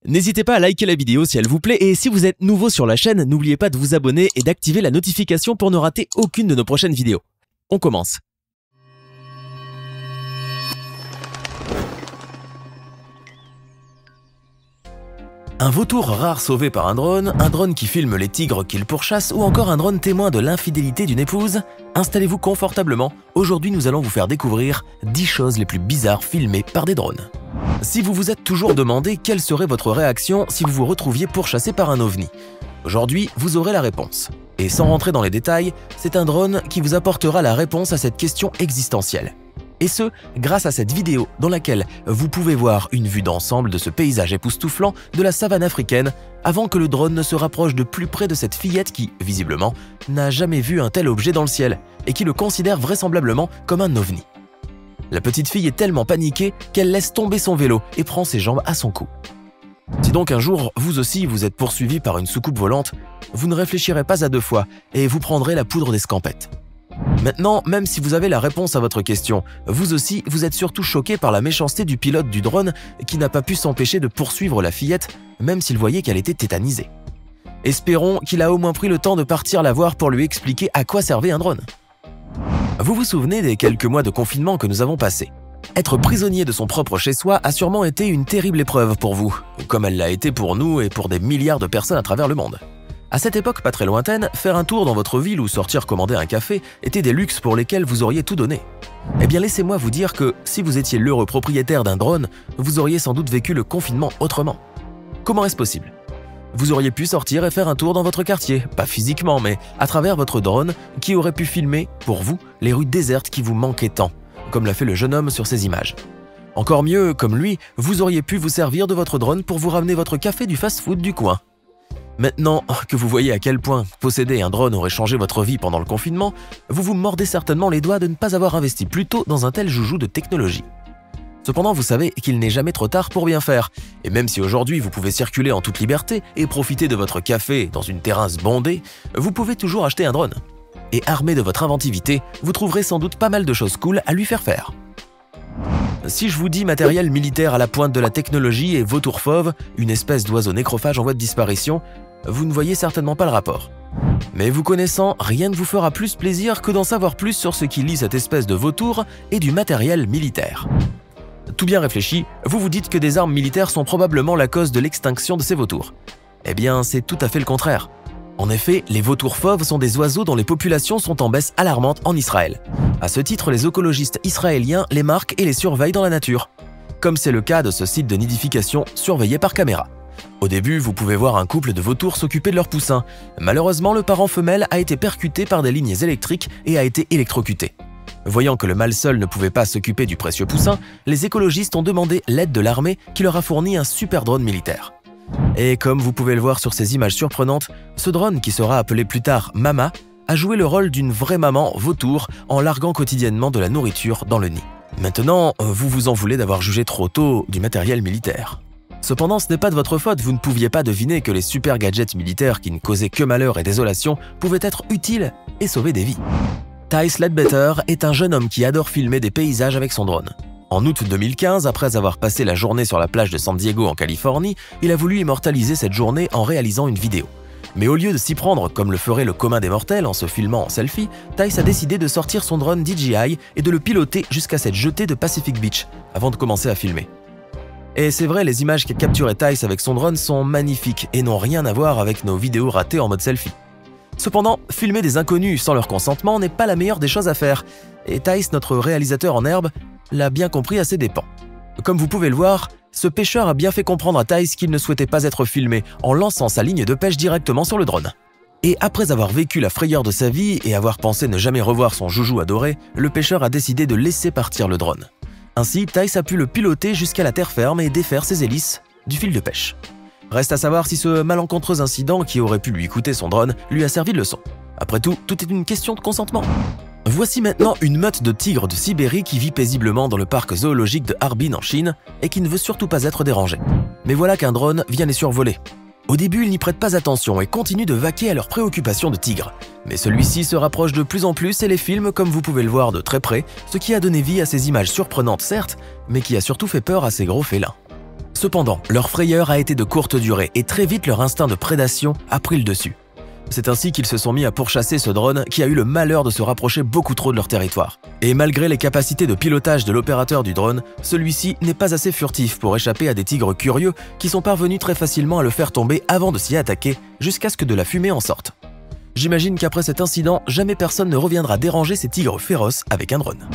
N'hésitez pas à liker la vidéo si elle vous plaît et si vous êtes nouveau sur la chaîne, n'oubliez pas de vous abonner et d'activer la notification pour ne rater aucune de nos prochaines vidéos. On commence. Un vautour rare sauvé par un drone qui filme les tigres qu'il pourchasse ou encore un drone témoin de l'infidélité d'une épouse? Installez-vous confortablement, aujourd'hui nous allons vous faire découvrir 10 choses les plus bizarres filmées par des drones. Si vous vous êtes toujours demandé quelle serait votre réaction si vous vous retrouviez pourchassé par un ovni, aujourd'hui vous aurez la réponse. Et sans rentrer dans les détails, c'est un drone qui vous apportera la réponse à cette question existentielle. Et ce, grâce à cette vidéo dans laquelle vous pouvez voir une vue d'ensemble de ce paysage époustouflant de la savane africaine avant que le drone ne se rapproche de plus près de cette fillette qui, visiblement, n'a jamais vu un tel objet dans le ciel et qui le considère vraisemblablement comme un ovni. La petite fille est tellement paniquée qu'elle laisse tomber son vélo et prend ses jambes à son cou. Si donc un jour, vous aussi, vous êtes poursuivi par une soucoupe volante, vous ne réfléchirez pas à deux fois et vous prendrez la poudre d'escampette. Maintenant, même si vous avez la réponse à votre question, vous aussi, vous êtes surtout choqué par la méchanceté du pilote du drone qui n'a pas pu s'empêcher de poursuivre la fillette, même s'il voyait qu'elle était tétanisée. Espérons qu'il a au moins pris le temps de partir la voir pour lui expliquer à quoi servait un drone. Vous vous souvenez des quelques mois de confinement que nous avons passés? Être prisonnier de son propre chez-soi a sûrement été une terrible épreuve pour vous, comme elle l'a été pour nous et pour des milliards de personnes à travers le monde. À cette époque pas très lointaine, faire un tour dans votre ville ou sortir commander un café étaient des luxes pour lesquels vous auriez tout donné. Eh bien laissez-moi vous dire que si vous étiez l'heureux propriétaire d'un drone, vous auriez sans doute vécu le confinement autrement. Comment est-ce possible? Vous auriez pu sortir et faire un tour dans votre quartier, pas physiquement mais à travers votre drone qui aurait pu filmer, pour vous, les rues désertes qui vous manquaient tant, comme l'a fait le jeune homme sur ces images. Encore mieux, comme lui, vous auriez pu vous servir de votre drone pour vous ramener votre café du fast-food du coin. Maintenant que vous voyez à quel point posséder un drone aurait changé votre vie pendant le confinement, vous vous mordez certainement les doigts de ne pas avoir investi plus tôt dans un tel joujou de technologie. Cependant, vous savez qu'il n'est jamais trop tard pour bien faire, et même si aujourd'hui vous pouvez circuler en toute liberté et profiter de votre café dans une terrasse bondée, vous pouvez toujours acheter un drone. Et armé de votre inventivité, vous trouverez sans doute pas mal de choses cool à lui faire faire. Si je vous dis matériel militaire à la pointe de la technologie et vautour fauve, une espèce d'oiseau nécrophage en voie de disparition, vous ne voyez certainement pas le rapport. Mais vous connaissant, rien ne vous fera plus plaisir que d'en savoir plus sur ce qui lie cette espèce de vautour et du matériel militaire. Tout bien réfléchi, vous vous dites que des armes militaires sont probablement la cause de l'extinction de ces vautours. Eh bien, c'est tout à fait le contraire. En effet, les vautours fauves sont des oiseaux dont les populations sont en baisse alarmante en Israël. À ce titre, les écologistes israéliens les marquent et les surveillent dans la nature. Comme c'est le cas de ce site de nidification surveillé par caméra. Au début, vous pouvez voir un couple de vautours s'occuper de leurs poussins. Malheureusement, le parent femelle a été percuté par des lignes électriques et a été électrocuté. Voyant que le mâle seul ne pouvait pas s'occuper du précieux poussin, les écologistes ont demandé l'aide de l'armée qui leur a fourni un super drone militaire. Et comme vous pouvez le voir sur ces images surprenantes, ce drone, qui sera appelé plus tard Mama, a joué le rôle d'une vraie maman vautour en larguant quotidiennement de la nourriture dans le nid. Maintenant, vous vous en voulez d'avoir jugé trop tôt du matériel militaire. Cependant, ce n'est pas de votre faute, vous ne pouviez pas deviner que les super gadgets militaires qui ne causaient que malheur et désolation pouvaient être utiles et sauver des vies. Ty Ledbetter est un jeune homme qui adore filmer des paysages avec son drone. En août 2015, après avoir passé la journée sur la plage de San Diego en Californie, il a voulu immortaliser cette journée en réalisant une vidéo. Mais au lieu de s'y prendre comme le ferait le commun des mortels en se filmant en selfie, Ty a décidé de sortir son drone DJI et de le piloter jusqu'à cette jetée de Pacific Beach avant de commencer à filmer. Et c'est vrai, les images qu'a capturées Ty avec son drone sont magnifiques et n'ont rien à voir avec nos vidéos ratées en mode selfie. Cependant, filmer des inconnus sans leur consentement n'est pas la meilleure des choses à faire, et Ty, notre réalisateur en herbe, l'a bien compris à ses dépens. Comme vous pouvez le voir, ce pêcheur a bien fait comprendre à Ty qu'il ne souhaitait pas être filmé en lançant sa ligne de pêche directement sur le drone. Et après avoir vécu la frayeur de sa vie et avoir pensé ne jamais revoir son joujou adoré, le pêcheur a décidé de laisser partir le drone. Ainsi, Ty a pu le piloter jusqu'à la terre ferme et défaire ses hélices du fil de pêche. Reste à savoir si ce malencontreux incident qui aurait pu lui coûter son drone lui a servi de leçon. Après tout, tout est une question de consentement. Voici maintenant une meute de tigres de Sibérie qui vit paisiblement dans le parc zoologique de Harbin en Chine et qui ne veut surtout pas être dérangée. Mais voilà qu'un drone vient les survoler. Au début, ils n'y prêtent pas attention et continuent de vaquer à leurs préoccupations de tigres. Mais celui-ci se rapproche de plus en plus et les filme comme vous pouvez le voir de très près, ce qui a donné vie à ces images surprenantes certes, mais qui a surtout fait peur à ces gros félins. Cependant, leur frayeur a été de courte durée et très vite leur instinct de prédation a pris le dessus. C'est ainsi qu'ils se sont mis à pourchasser ce drone qui a eu le malheur de se rapprocher beaucoup trop de leur territoire. Et malgré les capacités de pilotage de l'opérateur du drone, celui-ci n'est pas assez furtif pour échapper à des tigres curieux qui sont parvenus très facilement à le faire tomber avant de s'y attaquer jusqu'à ce que de la fumée en sorte. J'imagine qu'après cet incident, jamais personne ne reviendra déranger ces tigres féroces avec un drone.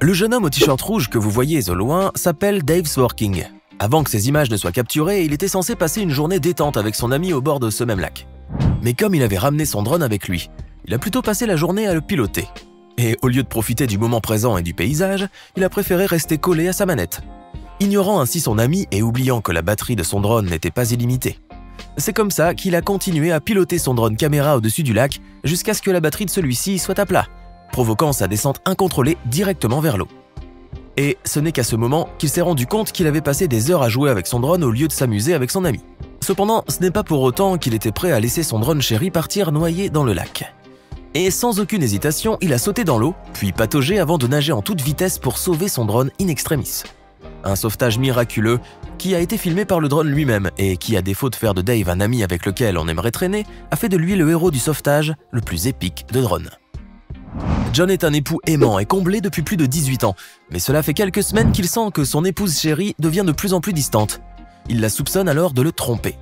Le jeune homme au t-shirt rouge que vous voyez au loin s'appelle Dave Sworking. Avant que ces images ne soient capturées, il était censé passer une journée détente avec son ami au bord de ce même lac. Mais comme il avait ramené son drone avec lui, il a plutôt passé la journée à le piloter. Et au lieu de profiter du moment présent et du paysage, il a préféré rester collé à sa manette, ignorant ainsi son ami et oubliant que la batterie de son drone n'était pas illimitée. C'est comme ça qu'il a continué à piloter son drone caméra au-dessus du lac jusqu'à ce que la batterie de celui-ci soit à plat, provoquant sa descente incontrôlée directement vers l'eau. Et ce n'est qu'à ce moment qu'il s'est rendu compte qu'il avait passé des heures à jouer avec son drone au lieu de s'amuser avec son ami. Cependant, ce n'est pas pour autant qu'il était prêt à laisser son drone chéri partir noyé dans le lac. Et sans aucune hésitation, il a sauté dans l'eau, puis pataugé avant de nager en toute vitesse pour sauver son drone in extremis. Un sauvetage miraculeux qui a été filmé par le drone lui-même et qui, à défaut de faire de Dave un ami avec lequel on aimerait traîner, a fait de lui le héros du sauvetage le plus épique de drone. John est un époux aimant et comblé depuis plus de 18 ans, mais cela fait quelques semaines qu'il sent que son épouse chérie devient de plus en plus distante. Il la soupçonne alors de le tromper.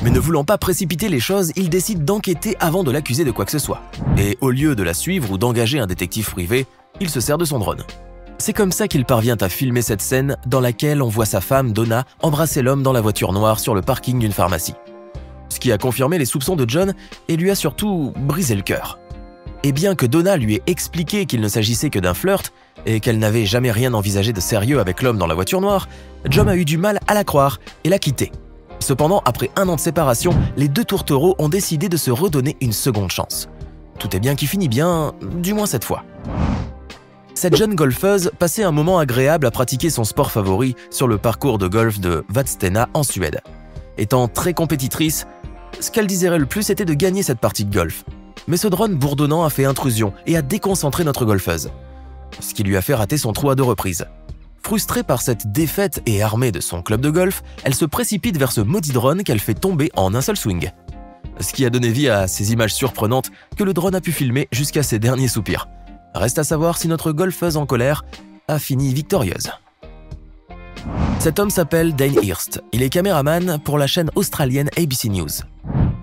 Mais ne voulant pas précipiter les choses, il décide d'enquêter avant de l'accuser de quoi que ce soit. Et au lieu de la suivre ou d'engager un détective privé, il se sert de son drone. C'est comme ça qu'il parvient à filmer cette scène dans laquelle on voit sa femme, Donna, embrasser l'homme dans la voiture noire sur le parking d'une pharmacie. Ce qui a confirmé les soupçons de John et lui a surtout brisé le cœur. Et bien que Donna lui ait expliqué qu'il ne s'agissait que d'un flirt et qu'elle n'avait jamais rien envisagé de sérieux avec l'homme dans la voiture noire, John a eu du mal à la croire et l'a quitté. Cependant, après 1 an de séparation, les deux tourtereaux ont décidé de se redonner une seconde chance. Tout est bien qui finit bien, du moins cette fois. Cette jeune golfeuse passait un moment agréable à pratiquer son sport favori sur le parcours de golf de Vadstena en Suède. Étant très compétitrice, ce qu'elle désirait le plus était de gagner cette partie de golf. Mais ce drone bourdonnant a fait intrusion et a déconcentré notre golfeuse, ce qui lui a fait rater son trou à 2 reprises. Frustrée par cette défaite et armée de son club de golf, elle se précipite vers ce maudit drone qu'elle fait tomber en un seul swing. Ce qui a donné vie à ces images surprenantes que le drone a pu filmer jusqu'à ses derniers soupirs. Reste à savoir si notre golfeuse en colère a fini victorieuse. Cet homme s'appelle Dane Hirst. Il est caméraman pour la chaîne australienne ABC News.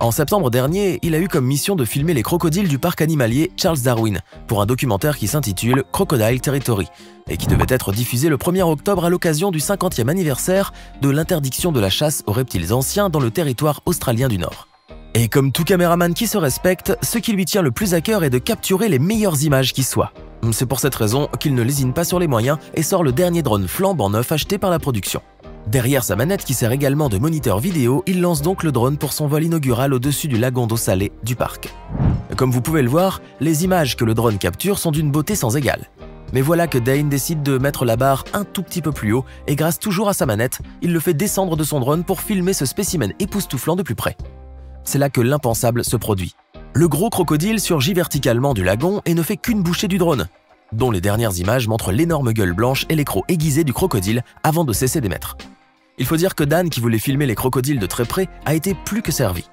En septembre dernier, il a eu comme mission de filmer les crocodiles du parc animalier Charles Darwin pour un documentaire qui s'intitule Crocodile Territory et qui devait être diffusé le 1er octobre à l'occasion du 50e anniversaire de l'interdiction de la chasse aux reptiles anciens dans le territoire australien du Nord. Et comme tout caméraman qui se respecte, ce qui lui tient le plus à cœur est de capturer les meilleures images qui soient. C'est pour cette raison qu'il ne lésine pas sur les moyens et sort le dernier drone flambant neuf acheté par la production. Derrière sa manette qui sert également de moniteur vidéo, il lance donc le drone pour son vol inaugural au-dessus du lagon d'eau salée du parc. Comme vous pouvez le voir, les images que le drone capture sont d'une beauté sans égale. Mais voilà que Dane décide de mettre la barre un tout petit peu plus haut et grâce toujours à sa manette, il le fait descendre de son drone pour filmer ce spécimen époustouflant de plus près. C'est là que l'impensable se produit. Le gros crocodile surgit verticalement du lagon et ne fait qu'une bouchée du drone, dont les dernières images montrent l'énorme gueule blanche et les crocs aiguisés du crocodile avant de cesser d'émettre. Il faut dire que Dan, qui voulait filmer les crocodiles de très près, a été plus que servi.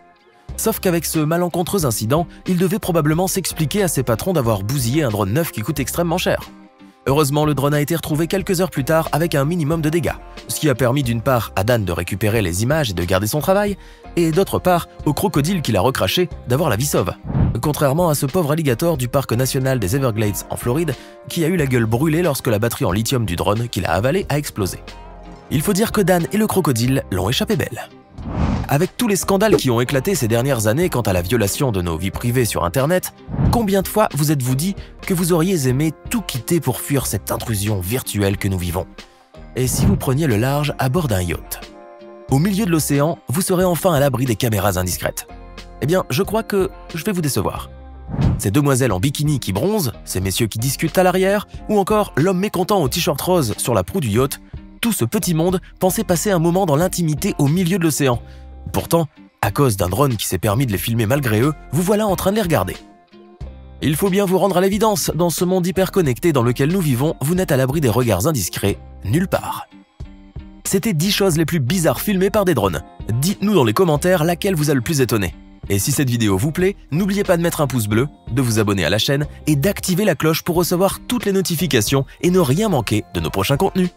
Sauf qu'avec ce malencontreux incident, il devait probablement s'expliquer à ses patrons d'avoir bousillé un drone neuf qui coûte extrêmement cher. Heureusement, le drone a été retrouvé quelques heures plus tard avec un minimum de dégâts, ce qui a permis d'une part à Dan de récupérer les images et de garder son travail, et d'autre part au crocodile qu'il a recraché d'avoir la vie sauve. Contrairement à ce pauvre alligator du parc national des Everglades en Floride, qui a eu la gueule brûlée lorsque la batterie en lithium du drone qu'il a avalé a explosé. Il faut dire que Dan et le crocodile l'ont échappé belle. Avec tous les scandales qui ont éclaté ces dernières années quant à la violation de nos vies privées sur Internet, combien de fois vous êtes-vous dit que vous auriez aimé tout quitter pour fuir cette intrusion virtuelle que nous vivons? Et si vous preniez le large à bord d'un yacht? Au milieu de l'océan, vous serez enfin à l'abri des caméras indiscrètes. Eh bien, je crois que je vais vous décevoir. Ces demoiselles en bikini qui bronzent, ces messieurs qui discutent à l'arrière, ou encore l'homme mécontent au t-shirt rose sur la proue du yacht, tout ce petit monde pensait passer un moment dans l'intimité au milieu de l'océan. Pourtant, à cause d'un drone qui s'est permis de les filmer malgré eux, vous voilà en train de les regarder. Il faut bien vous rendre à l'évidence, dans ce monde hyper connecté dans lequel nous vivons, vous n'êtes à l'abri des regards indiscrets nulle part. C'était 10 choses les plus bizarres filmées par des drones. Dites-nous dans les commentaires laquelle vous a le plus étonné. Et si cette vidéo vous plaît, n'oubliez pas de mettre un pouce bleu, de vous abonner à la chaîne et d'activer la cloche pour recevoir toutes les notifications et ne rien manquer de nos prochains contenus.